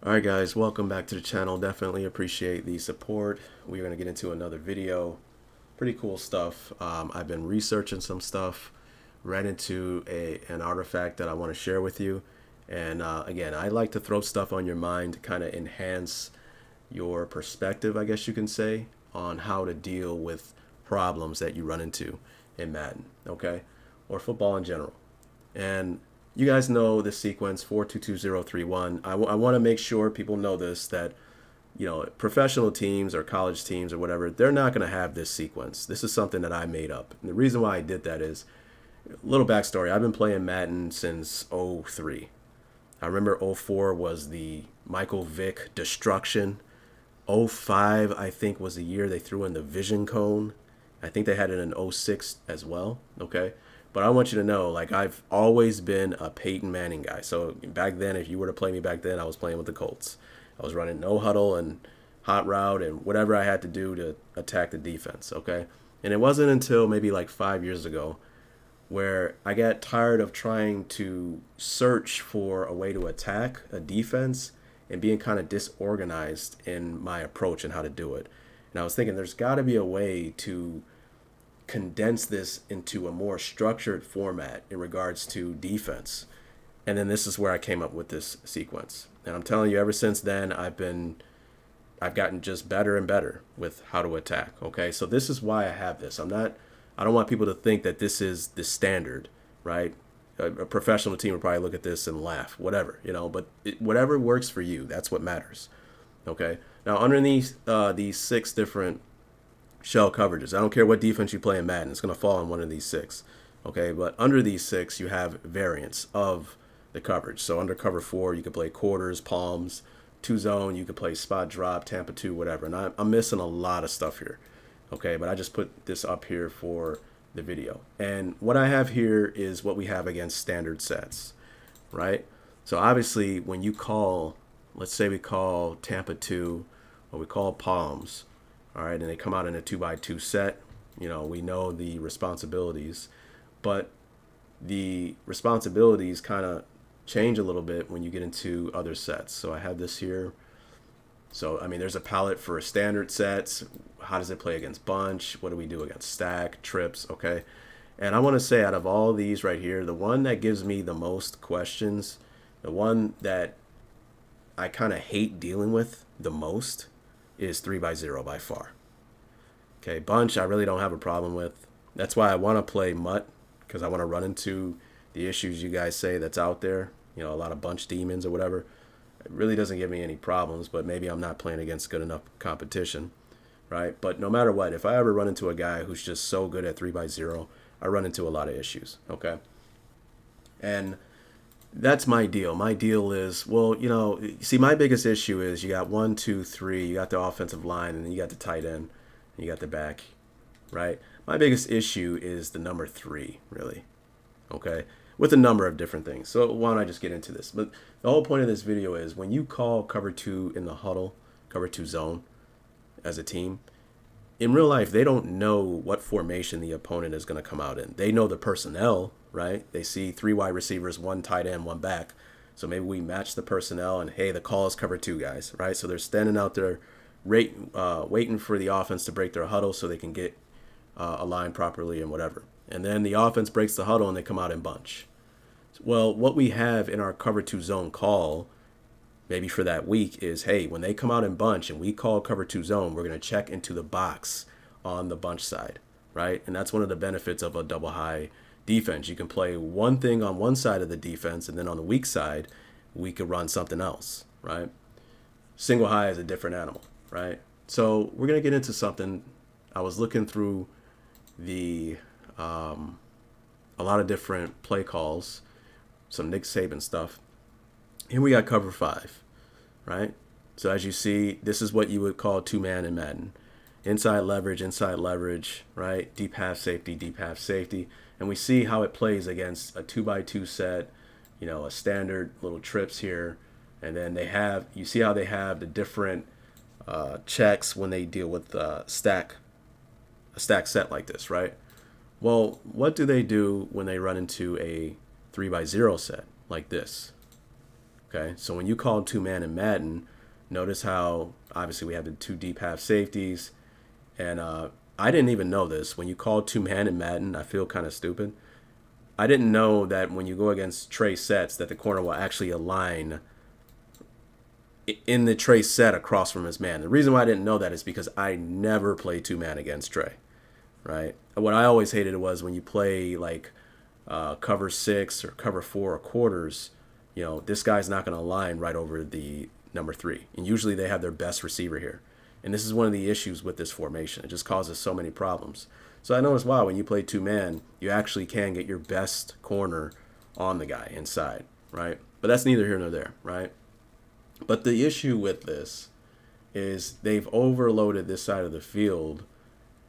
Alright guys, welcome back to the channel. Definitely appreciate the support. We're going to get into another video. Pretty cool stuff. I've been researching some stuff, ran into an artifact that I want to share with you. And again, I like to throw stuff on your mind to kind of enhance your perspective, I guess you can say, on how to deal with problems that you run into in Madden, okay? Or football in general. And you guys know the sequence 422031. I want to make sure people know this, that professional teams or college teams or whatever, they're not going to have this sequence. This is something that I made up. And the reason why I did that is a little backstory. I've been playing Madden since '03. I remember '04 was the Michael Vick destruction. '05, I think, was the year they threw in the vision cone. I think they had it in '06 as well. Okay. But I want you to know, like, I've always been a Peyton Manning guy. So back then, if you were to play me back then, I was playing with the Colts. I was running no huddle and hot route and whatever I had to do to attack the defense. Okay. And it wasn't until maybe like 5 years ago where I got tired of trying to search for a way to attack a defense and being kind of disorganized in my approach and how to do it. And I was thinking there's got to be a way to condense this into a more structured format in regards to defense. And then this is where I came up with this sequence. And I'm telling you, ever since then, I've gotten just better and better with how to attack. Okay, so this is why I have this. I don't want people to think that this is the standard, right? A professional team would probably look at this and laugh, whatever, but whatever works for you, that's what matters. Okay. Now, underneath these six different shell coverages, I don't care what defense you play in Madden, it's going to fall in one of these six. Okay. But under these six, you have variants of the coverage. So under cover four, you can play quarters, palms, two zone, you can play spot drop, Tampa 2, whatever. And I'm missing a lot of stuff here. Okay. But I just put this up here for the video. And what I have here is what we have against standard sets, right? So obviously, when you call, let's say we call Tampa 2 or we call palms, all right, and they come out in a 2x2 set, we know the responsibilities, but the responsibilities kind of change a little bit when you get into other sets. So I have this here. So, I mean, there's a palette for standard sets. How does it play against bunch? What do we do against stack, trips? Okay. And I want to say, out of all these right here, the one that gives me the most questions, the one that I kind of hate dealing with the most, is 3x0 by far. Okay, bunch I really don't have a problem with. That's why I want to play mutt, because I want to run into the issues you guys say that's out there. A lot of bunch demons or whatever. It really doesn't give me any problems, but maybe I'm not playing against good enough competition, right? But no matter what, if I ever run into a guy who's just so good at 3x0, I run into a lot of issues, okay? And that's my deal. My deal is, well, see, my biggest issue is you got 1, 2, 3, you got the offensive line, and then you got the tight end, and you got the back, right? My biggest issue is the number 3, really, okay? With a number of different things. So why don't I just get into this? But the whole point of this video is when you call cover 2 in the huddle, cover 2 zone as a team, in real life, they don't know what formation the opponent is going to come out in. They know the personnel, right? They see 3 wide receivers, 1 tight end, 1 back. So maybe we match the personnel and, hey, the call is cover 2 guys, right? So they're standing out there waiting for the offense to break their huddle so they can get aligned properly and whatever. And then the offense breaks the huddle and they come out in bunch. Well, what we have in our cover 2 zone call, maybe for that week, is, hey, when they come out in bunch and we call cover 2 zone, we're going to check into the box on the bunch side, right? And that's one of the benefits of a double high defense. You can play one thing on one side of the defense, and then on the weak side, we could run something else, right? Single high is a different animal, right? So we're going to get into something. I was looking through a lot of different play calls, some Nick Saban stuff. Here we got cover 5, right? So as you see, this is what you would call 2-man in Madden. Inside leverage, right? Deep half safety. And we see how it plays against a 2x2 set, a standard little trips here. And then you see how they have the different checks when they deal with a stack set like this, right? Well, what do they do when they run into a 3x0 set like this? Okay, so when you call two-man in Madden, notice how obviously we have the two deep half safeties. And I didn't even know this. When you call two-man in Madden, I feel kind of stupid. I didn't know that when you go against Trey Sets, that the corner will actually align in the Trey set across from his man. The reason why I didn't know that is because I never play two-man against Trey, right? What I always hated was when you play like cover 6 or cover 4 or quarters, you know, this guy's not going to align right over the number 3. And usually they have their best receiver here. And this is one of the issues with this formation. It just causes so many problems. So I noticed, wow, when you play two-man, you actually can get your best corner on the guy inside, right? But that's neither here nor there, right? But the issue with this is they've overloaded this side of the field,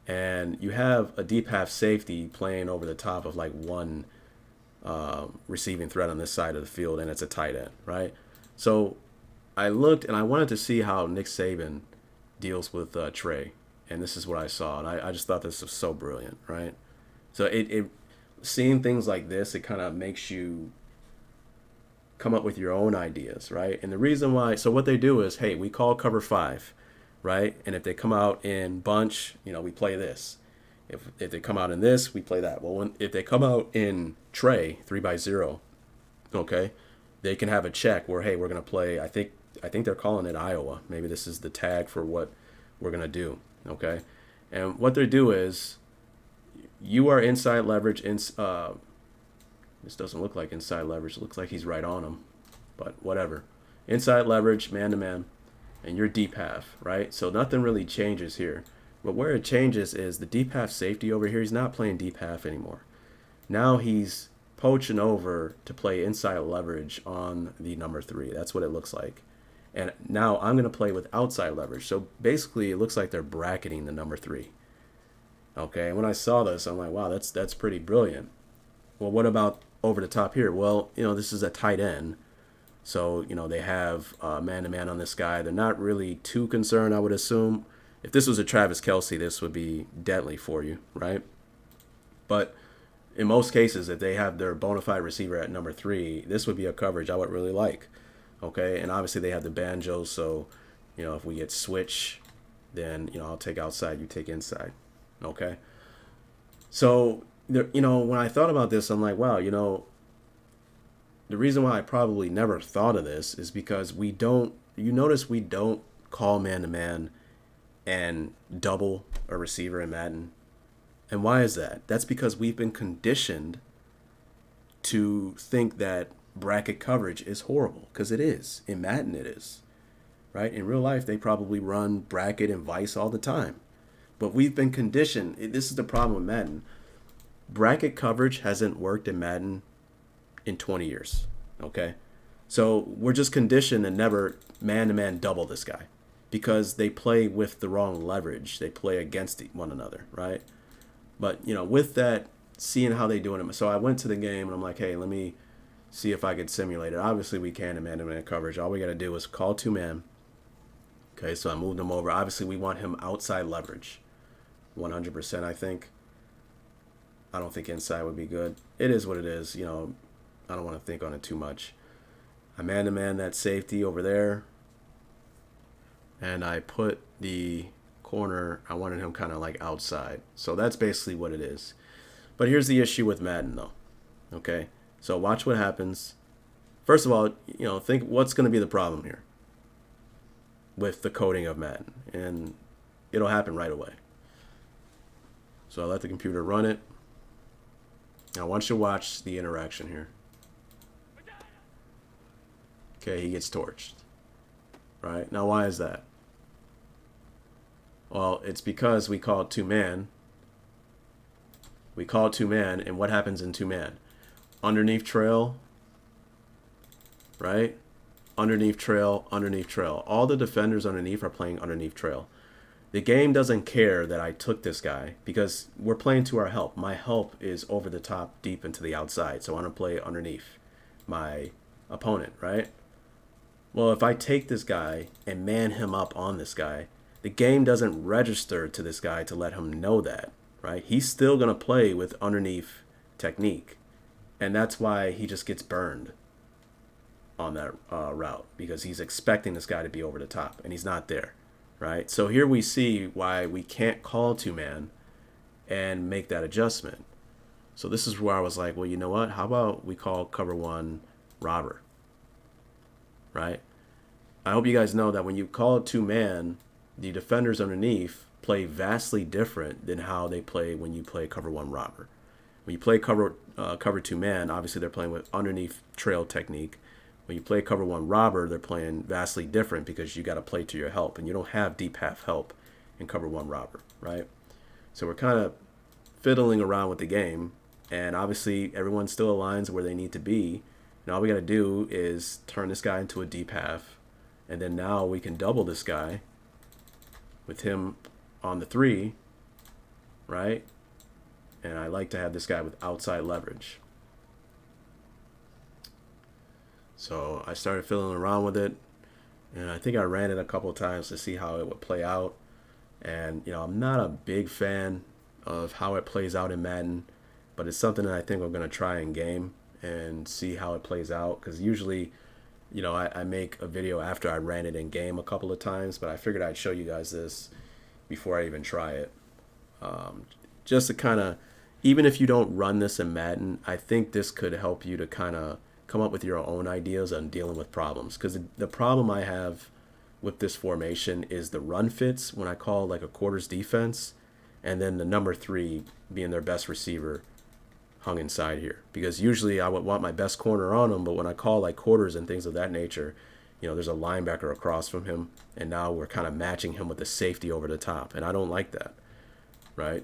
and you have a deep half safety playing over the top of like one receiving threat on this side of the field, and it's a tight end, right? So I looked, and I wanted to see how Nick Saban deals with Trey, and this is what I saw, and I just thought this was so brilliant, right? So it seeing things like this, it kind of makes you come up with your own ideas, right? And the reason why, so what they do is, hey, we call cover 5, right? And if they come out in bunch, you know, we play this. If they come out in this, we play that. Well, if they come out in Trey 3-0, okay, they can have a check where, hey, we're gonna play. I think they're calling it Iowa. Maybe this is the tag for what we're gonna do, okay? And what they do is, you are inside leverage. This doesn't look like inside leverage. It looks like he's right on him, but whatever. Inside leverage, man to man, and you're deep half, right? So nothing really changes here. But where it changes is the deep half safety over here. He's not playing deep half anymore. Now he's poaching over to play inside leverage on the number 3. That's what it looks like. And now I'm going to play with outside leverage. So basically, it looks like they're bracketing the number 3. Okay, and when I saw this, I'm like, wow, that's pretty brilliant. Well, what about over the top here? Well, you know, this is a tight end. So, you know, they have man-to-man on this guy. They're not really too concerned, I would assume. If this was a Travis Kelce, this would be deadly for you, right? But in most cases, if they have their bona fide receiver at number 3, this would be a coverage I would really like, okay? And obviously they have the banjos, so, you know, if we get switch, then, you know, I'll take outside, you take inside, okay? So, you know, when I thought about this, I'm like, wow, you know, the reason why I probably never thought of this is because we don't, you notice we don't call man-to-man and double a receiver in Madden. And why is that? That's because we've been conditioned to think that bracket coverage is horrible, because it is. In Madden it is, right? In real life, they probably run bracket and vice all the time. But we've been conditioned. This is the problem with Madden. Bracket coverage hasn't worked in Madden in 20 years, okay? So we're just conditioned to never man-to-man double this guy, because they play with the wrong leverage. They play against one another, right? But, you know, with that, seeing how they doing it, so I went to the game and I'm like, hey, let me see if I could simulate it. Obviously, we can in man-to-man coverage. All we got to do is call two-man. Okay, so I moved him over. Obviously, we want him outside leverage, 100%, I think. I don't think inside would be good. It is what it is. You know, I don't want to think on it too much. I man-to-man that safety over there. And I put the corner, I wanted him kind of like outside. So that's basically what it is. But here's the issue with Madden, though. Okay, so watch what happens. First of all, you know, think what's going to be the problem here with the coding of Madden. And it'll happen right away. So I let the computer run it. Now I want you to watch the interaction here. Okay, he gets torched. Right? Now why is that? Well, it's because we call it two-man. We call it two-man, and what happens in two-man? Underneath trail, right? Underneath trail, underneath trail. All the defenders underneath are playing underneath trail. The game doesn't care that I took this guy because we're playing to our help. My help is over the top, deep into the outside, so I want to play underneath my opponent, right? Well, if I take this guy and man him up on this guy, the game doesn't register to this guy to let him know that, right? He's still going to play with underneath technique, and that's why he just gets burned. on that route because he's expecting this guy to be over the top, and he's not there, right? So here we see why we can't call two-man and make that adjustment. So this is where I was like, well, you know what? How about we call cover one robber, right? I hope you guys know that when you call two-man, the defenders underneath play vastly different than how they play when you play cover one robber. When you play cover two-man, obviously they're playing with underneath trail technique. When you play cover one robber, they're playing vastly different because you got to play to your help, and you don't have deep half help in cover one robber, right? So we're kind of fiddling around with the game, and obviously everyone still aligns where they need to be. And all we got to do is turn this guy into a deep half, and then now we can double this guy with him on the 3, right? And I like to have this guy with outside leverage. So I started fiddling around with it, and I think I ran it a couple of times to see how it would play out. And, you know, I'm not a big fan of how it plays out in Madden, but it's something that I think I'm going to try in game and see how it plays out. Because usually, you know, I make a video after I ran it in game a couple of times, but I figured I'd show you guys this before I even try it. Just to kind of, even if you don't run this in Madden, I think this could help you to kind of come up with your own ideas on dealing with problems. Because the problem I have with this formation is the run fits when I call like a quarters defense, and then the number 3 being their best receiver hung inside here. Because usually I would want my best corner on him, but when I call like quarters and things of that nature, you know, there's a linebacker across from him, and now we're kind of matching him with the safety over the top, and I don't like that, right?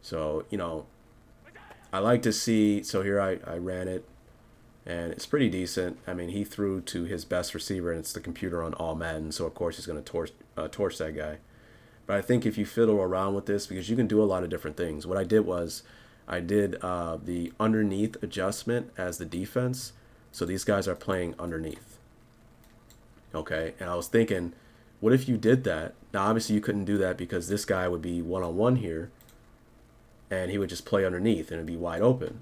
So, you know, I like to see, so here I ran it, and it's pretty decent. I mean, he threw to his best receiver, and it's the computer on all Madden, so of course he's going to torch that guy. But I think if you fiddle around with this, because you can do a lot of different things. What I did was I did the underneath adjustment as the defense, so these guys are playing underneath. Okay, and I was thinking, what if you did that? Now, obviously you couldn't do that because this guy would be one-on-one here, and he would just play underneath, and it'd be wide open.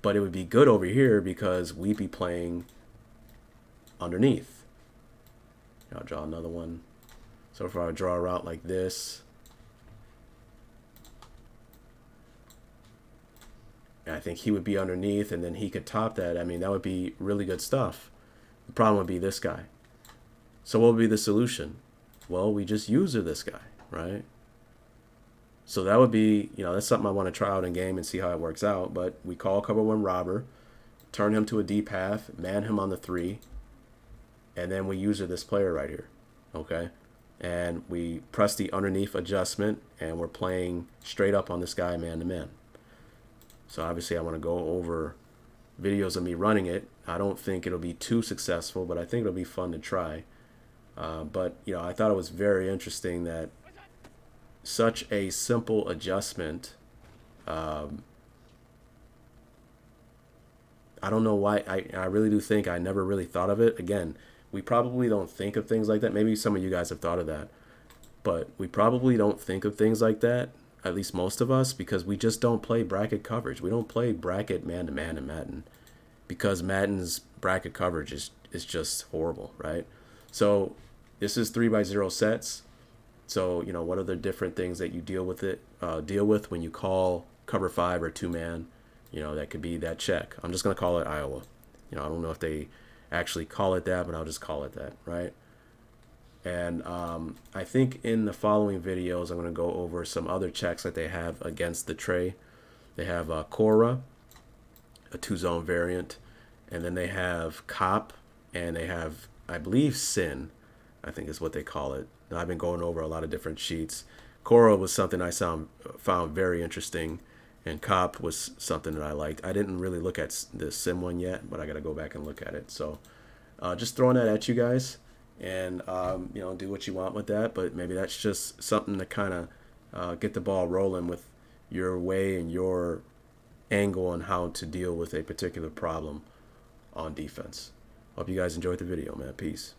But it would be good over here because we'd be playing underneath. I'll draw another one. So if I would draw a route like this, I think he would be underneath, and then he could top that. I mean, that would be really good stuff. The problem would be this guy. So what would be the solution? Well, we just user this guy, right? So that would be, you know, that's something I want to try out in game and see how it works out. But we call cover one robber, turn him to a deep half, man him on the 3, and then we user this player right here, okay? And we press the underneath adjustment, and we're playing straight up on this guy man-to-man. So obviously I want to go over videos of me running it. I don't think it'll be too successful, but I think it'll be fun to try. But, you know, I thought it was very interesting that such a simple adjustment, I don't know why, I really do think I never really thought of it. Again, we probably don't think of things like that. Maybe some of you guys have thought of that, but we probably don't think of things like that, at least most of us, because we just don't play bracket coverage. We don't play bracket man-to-man in Madden because Madden's bracket coverage is just horrible, right? So this is 3x0 sets. So, you know, what are the different things that you deal with when you call cover 5 or two-man? You know, that could be that check. I'm just going to call it Iowa. You know, I don't know if they actually call it that, but I'll just call it that, right? And I think in the following videos, I'm going to go over some other checks that they have against the Trey. They have Cora, a 2-zone variant, and then they have Cop, and they have, I believe, Sin, I think is what they call it. Now, I've been going over a lot of different sheets. Cora was something I found very interesting, and Cop was something that I liked. I didn't really look at the Sim one yet, but I got to go back and look at it. So just throwing that at you guys, and you know, do what you want with that. But maybe that's just something to kind of get the ball rolling with your way and your angle on how to deal with a particular problem on defense. Hope you guys enjoyed the video, man. Peace.